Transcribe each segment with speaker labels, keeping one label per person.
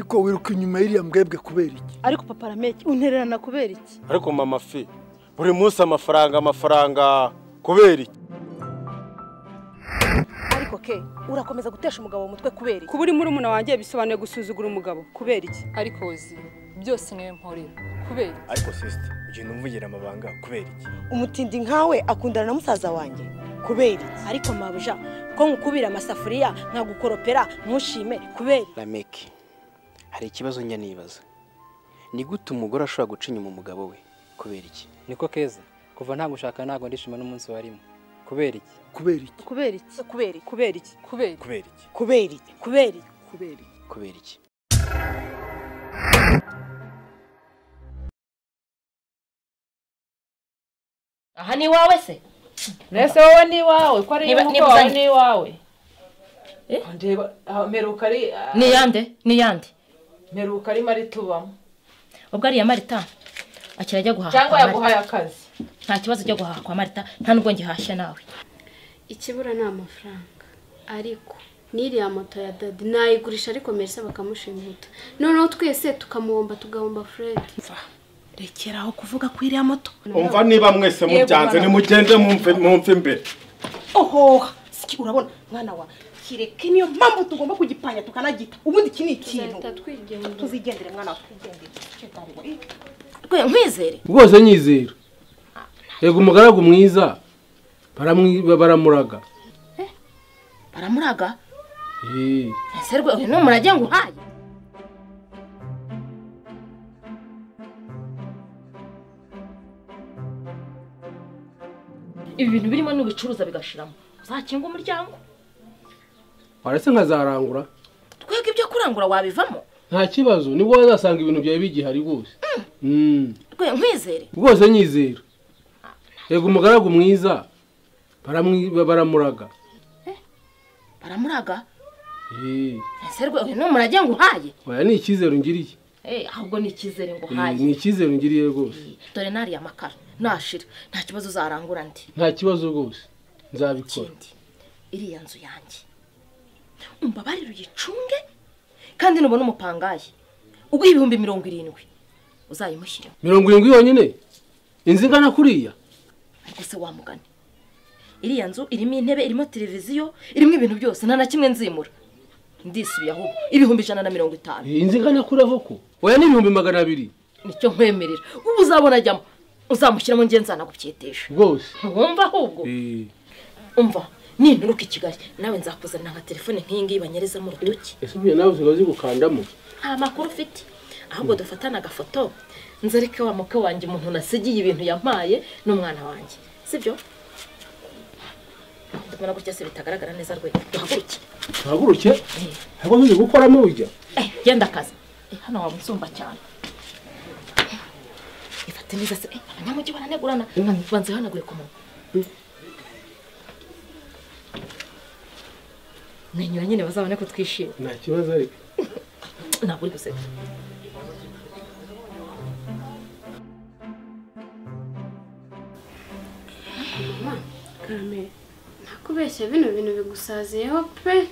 Speaker 1: ariko wiruka inyuma y'iriya mbwebwe kubera iki?
Speaker 2: Ariko papa Rameki untererana kubera iki?
Speaker 3: Ariko mama fi buri munsi amafaranga kubera iki?
Speaker 2: Ariko ke urakomeza gutesha umugabo mu mutwe kubera iki?
Speaker 4: Kuburi muri umuna wanjye bisobanuye gusuzugura umugabo kubera iki?
Speaker 5: Ariko ozi byose niwe mporera kubera iki?
Speaker 3: Ariko sister ugenda umvugira amabanga kubera iki?
Speaker 2: Umutindi nkawe akundana na musaza wanjye kubera iki? Ariko mabuja ko nkukubira amasafuriya nkagukoropera ntushime kubera
Speaker 6: Rameki hari ikibazo njya nibaza. Ni gute umugore ashobora guca inyuma umugabo we kubera iki?
Speaker 7: Niko Keza kuva nta gushaka ntago ndishima n'umunsi warimo kubera iki?
Speaker 1: Kubera iki?
Speaker 2: kubera iki? kubera iki?
Speaker 4: Kubera iki?
Speaker 5: Kubera
Speaker 3: Kubera iki?
Speaker 2: kubera iki? kubera iki?
Speaker 4: Kubera iki?
Speaker 6: Kubera iki?
Speaker 8: Aha ni wawe se?
Speaker 5: Nese wowe ni wawe ko ari umugabo wawe ni wawe. Ndeba meruka ari
Speaker 8: Ni yande?
Speaker 5: meruka ari mari tubamo.
Speaker 8: Ubwo ari ya Marita akirajya guhaha.
Speaker 5: Cyangwa yaguhaye akazi.
Speaker 8: Nta kibazo cyo guhaha kwa Marita, nta nubwo ngihashye nawe.
Speaker 9: Ikibura ni amafaranga. Ariko n'iriya moto ya Dadi nayigurisha ariko Merisa bakamushimuta. Noneho twese tukamuhomba tugahomba Fred.
Speaker 2: Rekeraho kuvuga ko iriya moto.
Speaker 3: Umva niba mwese mubyanze nimugende mumve imbere.
Speaker 2: Oho, siki urabona mwana wa kireke niyo mpamvu tugomba kugipanya tukanagita. Ubundi iki ni ikintu. Tuzigendere mwana wa twigendere.
Speaker 8: Rwe nkwizere.
Speaker 10: Rwose nyizera. Yego umugaragu mwiza. Baramuraga.
Speaker 8: Baramuraga? Ese rwe uyu numurage nguhaye. Ibi bintu birimo n'ubicuruza bigashiramo. Uzakinga umuryango.
Speaker 10: Warese nkazarangura.
Speaker 8: Twege ibyo kurangura wabivamo.
Speaker 10: Nta kibazo nibwo wazasanga ibintu byawe bigihari rwose.
Speaker 8: Rwe nkwizere.
Speaker 10: Rwose nyizera. Yego umugaragu mwiza. Baramuraga.
Speaker 8: Baramuraga? Ese rwe uyu numurage nguhaye.
Speaker 10: Oya ni ikizero ngiriye.
Speaker 8: Ahubwo ni ikizere nguhaye.
Speaker 10: Ni ikizero ngiriye rwose.
Speaker 8: Dore nari ya makara. Nashira nta kibazo uzarangura ndi.
Speaker 10: Nta kibazo rwose. Nzabikora.
Speaker 8: Iriya nzu yanjye. Umva bari rugicunge kandi nubona umupangaye. Ubwo ibihumbi 70 uzayimushyira.
Speaker 10: 70 yonyine. Inzingana kuriya.
Speaker 8: Ariko se wamugane. Iriya nzu irimo intebe, irimo televiziyo, irimo ibintu byose nta na kimwe nzimura. Ndisubiye ahubwo ibihumbi 150.
Speaker 10: Inzingana kuriho ko. Oya ni ibihumbi 200.
Speaker 8: Nicyo nkwemerera. Ubu uzabona ajyamo. Uzamushyiramo ngenzana gucyetesha.
Speaker 10: Rwose.
Speaker 8: Wumva ahubwo. Umva ninturuka Kigali nawe nzakuzanira nka telefone nk'ingi banyereza mu rutoki.
Speaker 10: Ese ubuye nawe uzigazi gukandamo.
Speaker 8: Nta makuru ufite. Ahubwo dufatana agafoto. Nzareke wa muke wanjye umuntu nasigiye ibintu yampaye n'umwana wanjye. Sibyo? Ndabona gutya se bitagaragara neza rwe. Duhaguruke.
Speaker 10: Duhaguruke? Ntabwo nzi gukoramo ujya.
Speaker 8: Genda kaza. Hano wabunsumba cyane. Ifate neza se. Abanyamugi baranegurana. Banze hanaguye ku muntu. Mwenyura nyine bazabone ko twishimye.
Speaker 10: Nta kibazo ariko.
Speaker 8: Ntabwo uri guseka.
Speaker 9: Karame, nakubeshya bino bintu bigusaziyeho pe.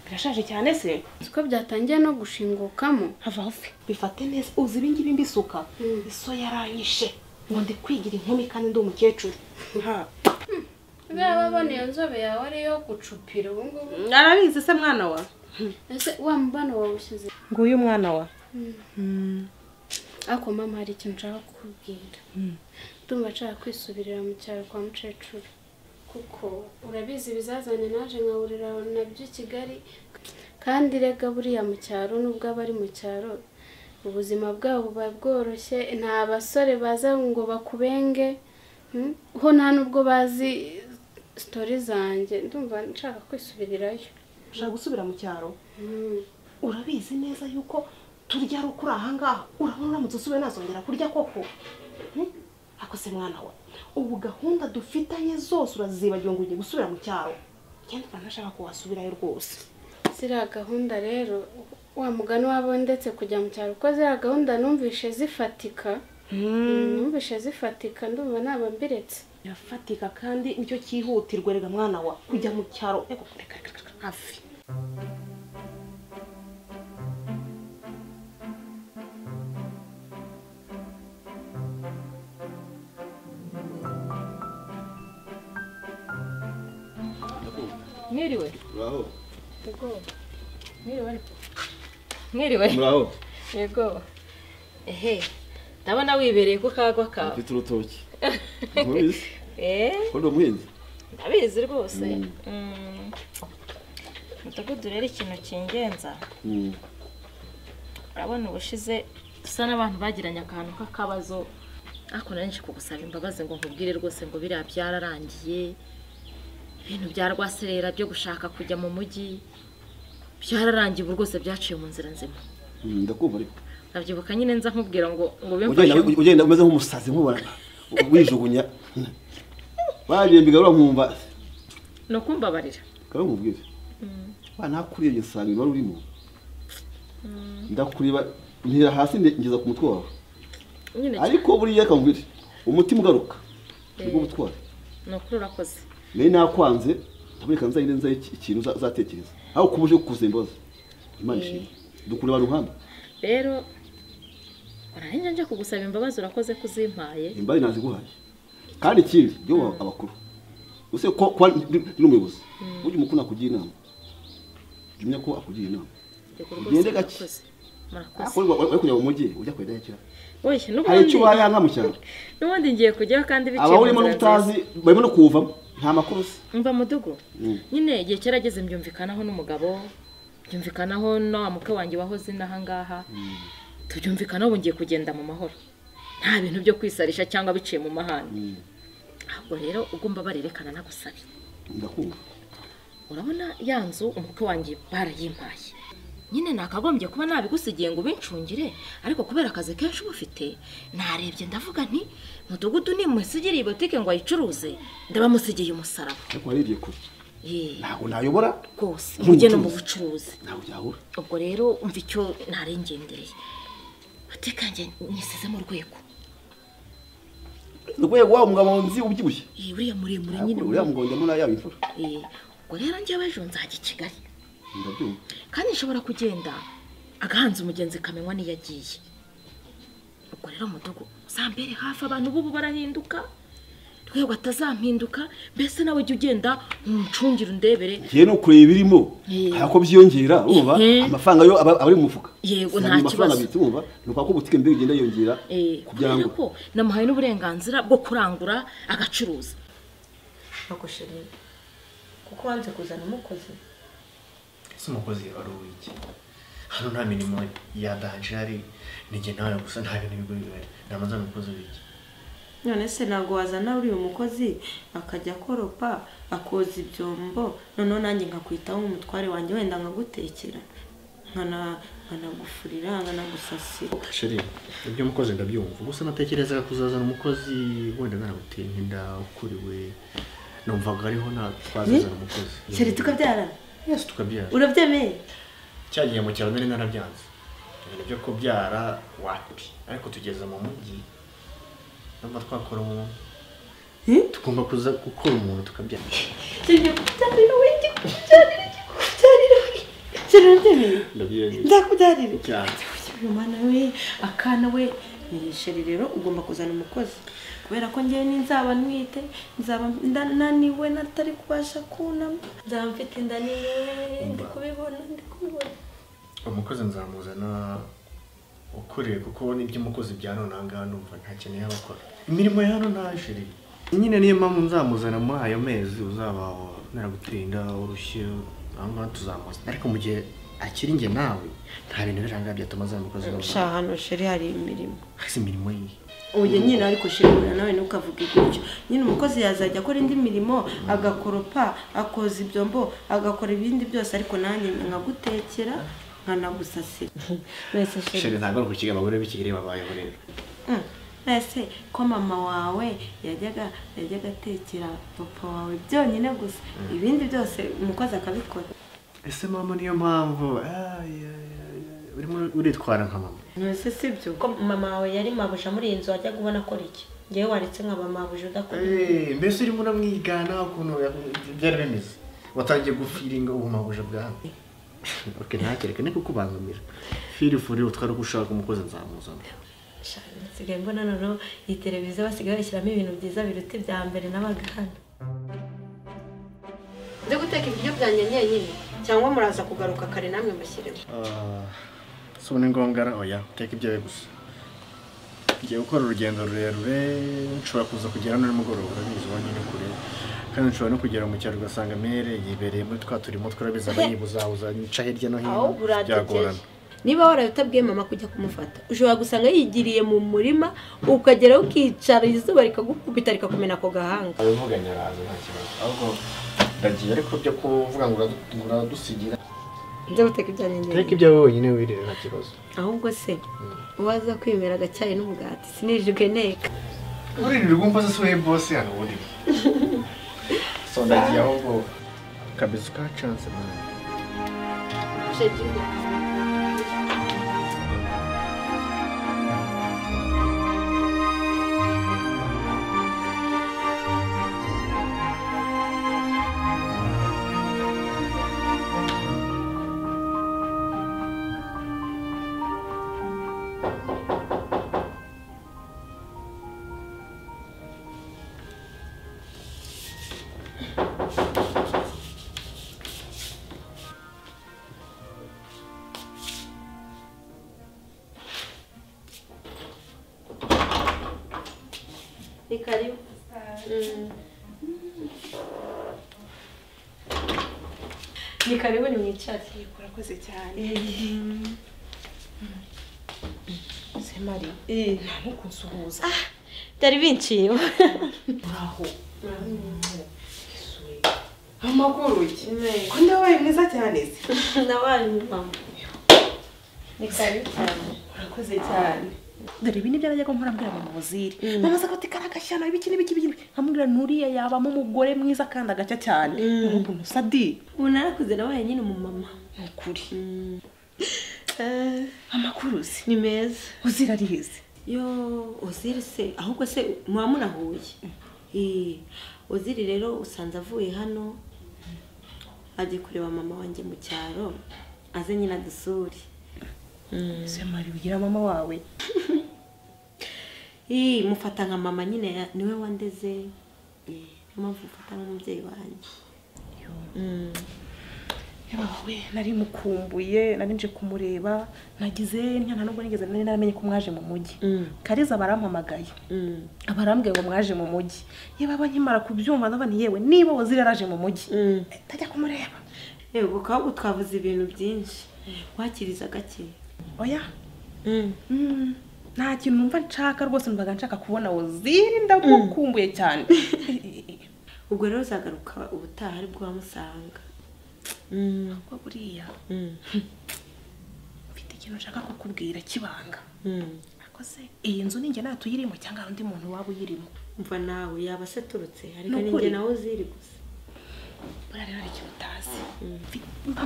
Speaker 2: Birashaje cyane se.
Speaker 9: Siko byatangiye no gushingukamo.
Speaker 2: Hava hafi. Bifate neza uzi ibingibi mbisuka. Iso yaranyishe. Ngo ndi kwigira inkumi kandi ndi umukecuru.
Speaker 9: Baba bone iyo nzobe yawe ari yo gucupira ubu ngubu.
Speaker 2: Arabizi se mwana wa.
Speaker 9: Ese wa mubano wawushyize.
Speaker 2: Nguyu mwana wa.
Speaker 9: Ako mama hari ikintu nshaka kukubwira. Ndumva nshaka kwisubirira mu cyaro kwa mukecuru. Kuko urabizi bizazanye naje nkahurira nabyo i Kigali. Kandi rega buriya mu cyaro nubwo abari mu cyaro ubuzima bwabo buba bworoshye, nta basore baza ngo bakubenge. Ho nta nubwo bazi story zanjye. Ndumva nshaka kwisubirirayo.
Speaker 2: Ushaka gusubira mu cyaro? Urabizi neza yuko turya rukura aha ngaha. Urabona uramutse usubiye nazongera kurya koko. Ako se mwana we. Ubu gahunda dufitanye zose urazibagiwe ngo ugiye gusubira mu cyaro. Cyane nashaka ko wasubirayo rwose.
Speaker 9: Ziriya gahunda rero wa mugani wabo ndetse kujya mu cyaro ko ziriya gahunda numvishe zifatika. Numvishe zifatika ndumva naba mbiretse.
Speaker 2: Yafatika kandi nicyo cyihutirwa rega mwana wa kujya mu cyaro hafi.
Speaker 8: mwiriwe
Speaker 11: Muraho.
Speaker 8: yego mwiriwe ariko mwiriwe
Speaker 11: Muraho.
Speaker 8: yego ehe ndabona wibereye ku kagwa kawe
Speaker 11: Mfite urutoki. Mubizi? Ko ndo muhinzi.
Speaker 8: ndabizi rwose mudugudu rero ikintu kingenza urabona ubushize dusa n'abantu bagiranye akantu k'akabazo ariko nanje kugusaba imbabazi ngo nkubwire rwose ngo biriya byararangiye ibintu bya rwaserera byo gushaka kujya mu mujyi byararangiye ubu rwose byaciye mu nzira nzima
Speaker 11: Ndakumva ariko.
Speaker 8: ndabyibuka nyine nza nkubwira ngo bimfashe
Speaker 11: Ugenda umeze nk'umusazi nkubona wijugunya. Bagiye mbigarura nkumva.
Speaker 8: no kumbabarira
Speaker 11: Kawe nkubwire. Bana kuriye gisanga wari urimo. Ndakuriba ntira hasi ngeza ku mutwe wawe. Ariko buriya kambwire umutima ugaruka. Nibwo butwara.
Speaker 8: no kuri urakoze.
Speaker 11: Nari nakwanze taburi kanza ine nza ikintu zatekereza. Aho kubuje kuzembaza. Imana ishimwe. Dukure abantu hano.
Speaker 8: Rero Urarenge nje kugusaba imbabazi urakoze kuzimpaye.
Speaker 11: Imbaye naziguhaye. Kandi ikindi byo abakuru. Use ko n'umuyobozi. Ujye mukuna kugira inama. Jumya ko akugira inama. Ugende gake. Murakoze. Kujya mu mujyi ujya kwedekera.
Speaker 8: Oye n'ubundi.
Speaker 11: Hari icyo bayanga mu cyaro.
Speaker 8: N'ubundi ngiye kujyaho kandi biciye.
Speaker 11: Aba urimo n'utazi barimo no kuvamo. Nta makuru se.
Speaker 8: Mva mudugo. Nyine igihe cyarageze mbyumvikanaho n'umugabo. Byumvikanaho na wa mukwe wanjye wahoze naha ngaha. Tubyumvikanaho ngiye kugenda mu mahoro. Nta bintu byo kwisarisha cyangwa biciye mu mahane. Ahubwo rero ugomba barerekana nagusabe.
Speaker 11: Ndakumva.
Speaker 8: Urabona yanzu umukwe wanjye barayimpaye. Nyine nakagombye kuba nabigusigiye ngo bincungire ariko kubera akazi kenshi ubufite narebye ndavuga nti mudugudu ni musigiriye botike ngo ayicuruze ndabamusigiye umusaraba.
Speaker 11: Ariko warebye kure. Ntabwo nayobora
Speaker 8: rwose ujye no mu bucuruzi.
Speaker 11: Ntabwo byahura.
Speaker 8: Ubwo rero umva icyo narengendereye. Batekanje nisize mu rwego.
Speaker 11: Rwego wa mugabo nzi ubyibushye.
Speaker 8: Uriya muremure nyine.
Speaker 11: Uriya mugonde muri aya imfura.
Speaker 8: Ubwo rero njye ejo nzajya i Kigali.
Speaker 11: Ndabyumva.
Speaker 8: Kandi nshobora kugenda agahanza umugenzi kamenywa niyagiye. Ubwo rero mudugu uzambere hafi abantu bubu barahinduka. Rwego atazampinduka mbese nawe jye ugenda umucungira undebere.
Speaker 11: Ngiye no kureba birimo. Hako byiyongera urumva amafaranga yo abari mu mufuka.
Speaker 8: Yego nta kibazo.
Speaker 11: Urumva nuko ko butike mbere igenda yongera
Speaker 8: kugira ngo namuhaye n'uburenganzira bwo kurangura agacuruza.
Speaker 12: Bakosheri kuko wanze kuzana umukozi.
Speaker 6: Ese umukozi ari uwiki? Hano nta mirimo ya danjari nige nawe gusa nta bintu bigurira. Ndamaza umukozi wiki.
Speaker 12: None se nago wazana uri umukozi akajya koropa akoza ibyombo none nanjye ngakwitaho umutware wanjye wenda ngagutekera nkana gufurira nkana gusasira.
Speaker 6: Sheri ibyo umukozi ndabyumva gusa natekerezaga kuzazana umukozi wenda naraguteye inda ukuriwe numvaga ariho na twazazana umukozi.
Speaker 12: Sheri tukabyara?
Speaker 6: Yes tukabyara.
Speaker 12: Urabyemeye?
Speaker 6: Cyagiye mu cyaro nari narabyanze. Ibintu byo kubyara wapi ariko tugeze mu mujyi namba twakora umuntu. Tugomba kuza gukora umuntu tukabyara.
Speaker 12: Sibyo kubyarira wiki kubyarira. Sheri ndakubyarira cyane. Umwana we akana we Sheri rero ugomba kuzana umukozi kubera ko ngiye ninzaba nwite nzaba ndananiwe natari kubasha kunama nzaba mfite indaniwe ndikubibona.
Speaker 6: Umukozi nzamuzana ukuriye kuko n'ibyo umukozi bya none ahangaha numva ntakeneye abakora imirimo ya hano nta Sheri. Nyine niyo mpamvu nzamuzana muri ayo mezi uzaba naragutinda urushye ahangaha tuzamuzana ariko mu gihe akiri njye nawe nta bintu biranga byatuma azana umukozi wawe.
Speaker 12: Sha hano Sheri hari imirimo.
Speaker 6: Hasi imirimo ye.
Speaker 12: Oye nyine ariko Sheri nawe ntukavuge gutyo. Nyine umukozi yazajya akora indi mirimo agakoropa akoza ibyombo agakora ibindi byose ariko nanjye nkagutekera nkanagusasira. Wese
Speaker 6: Sheri ntabwo ari kukiga abagore bikiri babayeho rero.
Speaker 12: Wese ko mama wawe yajyaga atekera papa wawe byonyine gusa ibindi byose umukozi akabikora.
Speaker 6: Ese mama niyo mpamvu urimo uritwara nka mama.
Speaker 12: Wese sibyo ko mama wawe yari mabuja muri iyi nzu wajyaga ubona akora iki ngewe waretse nkaba mabuja udakora.
Speaker 6: Mbese urimo uramwigana ukuntu byari bimeze watangiye gufiringa ubu mabuja bwawe. Okay ntakereke ne kukubangamira. Feel free utwara gushaka umukozi nzamuzana.
Speaker 12: Nsigaye mbona noneho iyi televiziyo basigaye bashyiramo ibintu byiza biruta ibya mbere n'abaga hano. nze guteka ibiryo byanjye nyine cyangwa muraza kugaruka kare namwe mbashyiremo
Speaker 6: si ni ngombwa oya teka ibyawe gusa ngiye gukora urugendo rurerure nshobora kuza kugera nimugoroba urabizi uwanjye ni kure kandi nshobora no kugera mu cyaro ugasanga mere yibereye muri twa turimo twarabiza abayibuzabuza nica hirya no hino byagorana
Speaker 12: niba waraye utabwiye mama kujya kumufata ushobora gusanga yigiriye mu murima ukageraho ukicara izuba rikagukubita rikakumena ako gahanga
Speaker 6: abivuganya araza nta kibazo ahubwo ndagiye ariko byo kuvuga ngo uradusigira
Speaker 12: nze guteka ibyanjye nyine
Speaker 6: teka ibyawe wenyine wirire nta kibazo
Speaker 12: ahubwo se waza kwimera agacyayi n'umugati sinijuke neka
Speaker 6: uririrwa umva se we boss hano ubundi so ndagiye ahubwo kabisa ka chance man
Speaker 12: shekinga ni karibu ni karibu ni mwicare
Speaker 2: urakoze cyane se Mari ntabwo kunsuhuza
Speaker 12: byari binciye
Speaker 2: uraho amakuru iki ko ndabaye mwiza cyane se
Speaker 12: nabaye mama ni karibu cyane
Speaker 2: urakoze cyane dore ibi nibyo najyaga mpora mbwira mama Waziri mama zakati karagashyana ibiki nkamubwira nuriya yabamo umugore mwiza kandi agacya cyane umuntu sadi
Speaker 12: unarakuze nabaye nyine umumama
Speaker 2: ukuri amakuru se
Speaker 12: ni meza
Speaker 2: Waziri arize
Speaker 12: yo Waziri se ahubwo se muba munahuye Waziri rero usanze avuye hano agiye kureba mama wanjye mu cyaro aze nyine adusure
Speaker 2: se Mari bigira mama wawe
Speaker 12: mufata nka mama nyine niwe wandeze mpamvu ufata nk'umubyeyi wanjye
Speaker 2: yawe nari mukumbuye nari nje kumureba nagize nta nubwo nigeze nari naramenye ko mwaje mu mujyi Kariza barampamagaye abarambwiye ngo mwaje mu mujyi yewe abankimara kubyumva ndabani yewe niba Waziri araje mu mujyi tajya kumureba
Speaker 12: yego kandi twavuze ibintu byinshi wakiriza gake
Speaker 2: oya nta kintu numva nshaka rwose numvaga nshaka kubona Waziri ndagukumbuye cyane
Speaker 12: ubwo rero uzagaruka ubutaha ari bwo wamusanga
Speaker 2: ubwo buriya mfite ikintu nshaka kukubwira kibanga akoze iyi nzu ninjye nawe tuyirimo cyangwa undi muntu waba uyirimo
Speaker 12: mva nawe yaba se turutse ariko ninjye nawe uziri gusa
Speaker 2: buriya rero ari ikintu utazi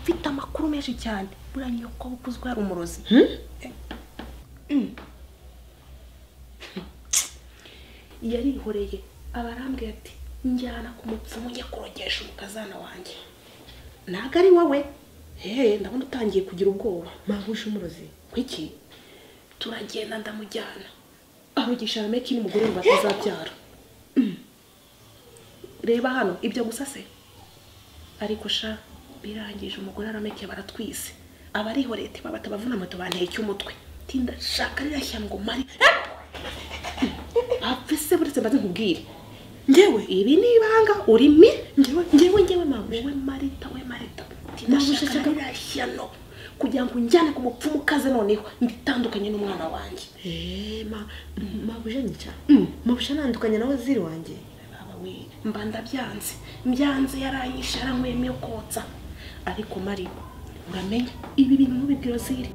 Speaker 2: mfite amakuru menshi cyane buriya nyoko bukuzwe hari umurozi yarihoreye abarambwiye ati njyana ku mupfumu njya kurogesha umukazana wanjye ntabwo ari wowe ndabona utangiye kugira ubwoba
Speaker 12: mpabuje umurozi
Speaker 2: kwiki turagenda ndamujyana arogesha rameki n'umugore ngo batazabyara reba hano ibyo gusa se ariko sha birangije umugore arameke baratwise abarihoreye ati batabavuna moto banteye cy'umutwe tinda shaka rirashya ngo Mari apfise buretse mbaze nkubwire ngewe ibi nibanga urimi ngewe mama we Marita tinda shaka rirashya no kugira ngo njyane ku mupfumu kaze noneho nditandukanye n'umwana wanjye
Speaker 12: mabuje nica mabuje nandukanye na Waziri wanjye
Speaker 2: mba mbyanze yaranyishe aranyweye yo kotsa ariko Mari uramenye ibi bintu ntubibwira Waziri